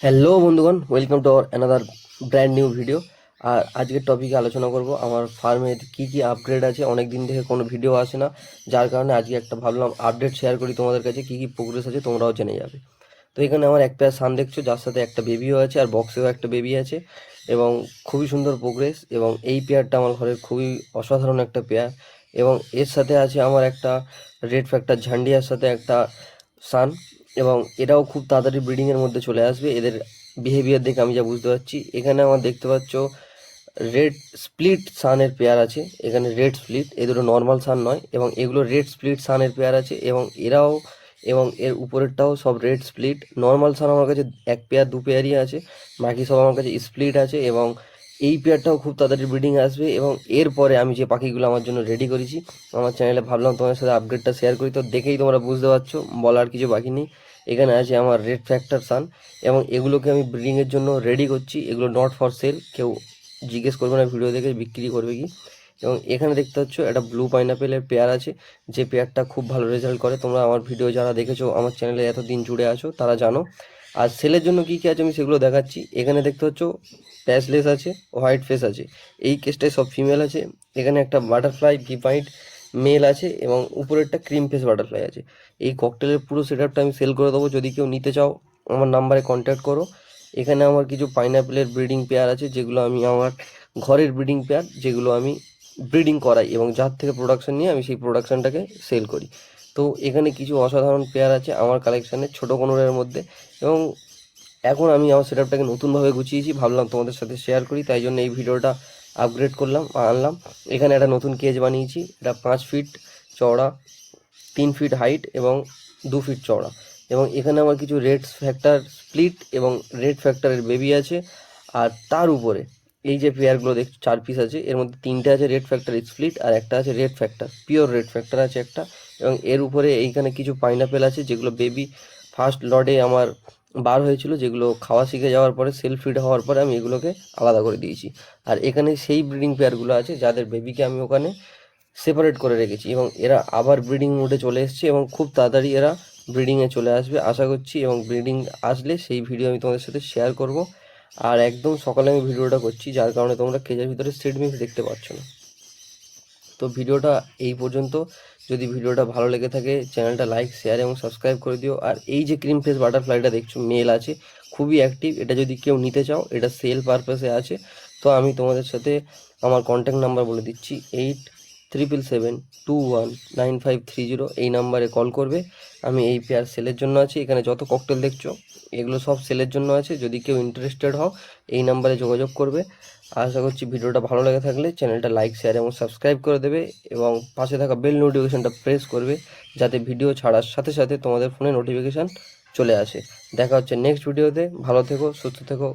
Hello বন্ধুগণ, welcome to our another brand new video. আর আজকের টপিকে আলোচনা করব আমার ফার্মের কি কি আপগ্রেড আছে। অনেক দিন থেকে কোনো ভিডিও আসে না, যার কারণে আজকে একটা ভাবলাম আপডেট শেয়ার করি তোমাদের কাছে। কি কি প্রোগ্রেস আছে তোমরাও জেনে যাবে। তো এখানে আমার এক পেয়ার সান দেখছো, যার সাথে একটা বেবিও আছে, আর বক্সেও একটা বেবি আছে, এবং খুবই সুন্দর প্রোগ্রেস। এবং এই পেয়ারটা আমার ঘরের খুবই অসাধারণ একটা পেয়ার। এবং এর সাথে আছে আমার একটা রেড ফ্যাক্টর ঝান্ডিয়ার সাথে একটা সান, এবং এরাও খুব তাড়াতাড়ি ব্রিডিংয়ের মধ্যে চলে আসবে। এদের বিহেভিয়ার দেখে আমি যা বুঝতে পারছি, এখানে আমার দেখতে পাচ্ছ রেড স্প্লিট সানের পেয়ার আছে। এখানে রেড স্প্লিট, এ দুটো নর্মাল সান নয়, এবং এগুলো রেড স্প্লিট সানের পেয়ার আছে। এবং এরাও, এবং এর উপরেরটাও সব রেড স্প্লিট। নর্মাল সান আমার কাছে এক পেয়ার দু পেয়ারই আছে, বাকি সব আমার কাছে স্প্লিট আছে। এবং এই পেয়ারটাও খুব তাড়াতাড়ি ব্রিডিং আসবে। এবং এরপরে আমি যে পাখিগুলো আমার জন্য রেডি করেছি আমার চ্যানেলে, ভাবলাম তোমাদের সাথে আপডেটটা শেয়ার করি। তো দেখেই তোমরা বুঝতে পারছো, বলার কিছু বাকি নেই। এখানে আছে আমার রেড ফ্যাক্টর সান, এবং এগুলোকে আমি ব্রিডিংয়ের জন্য রেডি করছি। এগুলো নট ফর সেল, কেউ জিজ্ঞেস করবে না ভিডিও দেখে বিক্রি করবে কি। এবং এখানে দেখতে পাচ্ছ একটা ব্লু পাইনাপেলের পেয়ার আছে, যে পেয়ারটা খুব ভালো রেজাল্ট করে। তোমরা আমার ভিডিও যারা দেখেছো আমার চ্যানেলে এতদিন জুড়ে আছো তারা জানো। আর সেলের জন্য কী কী আছে আমি সেগুলো দেখাচ্ছি। এখানে দেখতে পাচ্ছ প্যাচলেস আছে, হোয়াইট ফেস আছে, এই কেসটায় সব ফিমেল আছে। এখানে একটা বাটারফ্লাই ভিপাইট মেল আছে, এবং উপরেরটা ক্রিম ফেস বাটারফ্লাই আছে। এই ককটেলের পুরো সেট আপটা আমি সেল করে দেবো, যদি কেউ নিতে চাও আমার নাম্বারে কন্ট্যাক্ট করো। এখানে আমার কিছু পাইনাপেলের ব্রিডিং পেয়ার আছে, যেগুলো আমি আমার ঘরের ব্রিডিং পেয়ার, যেগুলো আমি ব্রিডিং করাই এবং যার থেকে প্রোডাকশন নিয়ে আমি সেই প্রোডাকশনটাকে সেল করি। তো এখানে কিছু অসাধারণ পেয়ার আছে আমার কালেকশানে ছোটো কোনোরের মধ্যে। এবং এখন আমি আমার সেট আপটাকে নতুনভাবে গুছিয়েছি, ভাবলাম তোমাদের সাথে শেয়ার করি, তাই জন্য এই ভিডিওটা আপগ্রেড করলাম আনলাম। এখানে একটা নতুন কেজ বানিয়েছি, এটা 5 ফিট চওড়া, 3 ফিট হাইট এবং 2 ফিট চওড়া। এবং এখানে আমার কিছু রেড ফ্যাক্টর স্প্লিট এবং রেড ফ্যাক্টরের বেবি আছে। আর তার উপরে এই যে পেয়ারগুলো দেখছো 4 পিস আছে, এর মধ্যে 3টে আছে রেড ফ্যাক্টর স্প্লিট, আর একটা আছে red factor pure red factor আছে একটা। এবং এর উপরে এইখানে কিছু পাইনাপেল আছে, যেগুলো বেবি ফার্স্ট লটে আমার বার হয়েছিল, যেগুলো খাওয়া শিখে যাওয়ার পরে সেলফ ফিড হওয়ার পরে আমি এগুলোকে আলাদা করে দিয়েছি। আর এখানে সেই ব্রিডিং পেয়ারগুলো আছে যাদের বেবিকে আমি ওখানে সেপারেট করে রেখেছি, এবং এরা আবার ব্রিডিং মোডে চলে এসেছে, এবং খুব তাড়াতাড়ি এরা ব্রিডিংয়ে চলে আসবে আশা করছি। এবং ব্রিডিং আসলে সেই ভিডিও আমি তোমাদের সাথে শেয়ার করব। আর একদম সকালে আমি ভিডিওটা করছি, যার কারণে তোমরা কেজের ভিতরে সিড মিক্স দেখতে পাচ্ছ না। তো ভিডিওটা এই পর্যন্ত। যদি ভিডিওটা ভালো লেগে থাকে চ্যানেলটা লাইক শেয়ার এবং সাবস্ক্রাইব করে দিও। আর এই যে ক্রিম ফেস বাটারফ্লাইটা দেখছো মেল আছে, খুবই অ্যাক্টিভ। এটা যদি কেউ নিতে চাও, এটা সেল পারপাসে আছে। তো আমি তোমাদের সাথে আমার কন্ট্যাক্ট নাম্বার বলে দিচ্ছি, 8777219530। এই নাম্বারে কল করবে। আমি এই পেয়ার সেলের জন্য আছি। এখানে যত ককটেল দেখছো এগুলো সব সেলের জন্য আছে, যদি কেউ ইন্টারেস্টেড হও এই নাম্বারে যোগাযোগ করবে। আশা করছি ভিডিওটা ভালো লেগে থাকলে চ্যানেলটা লাইক শেয়ার এবং সাবস্ক্রাইব করে দেবে, এবং পাশে থাকা বেল নোটিফিকেশনটা প্রেস করবে, যাতে ভিডিও ছাড়ার সাথে সাথে তোমাদের ফোনে নোটিফিকেশান চলে আসে। দেখা হচ্ছে নেক্সট ভিডিওতে। ভালো থেকো, সুস্থ থেকো।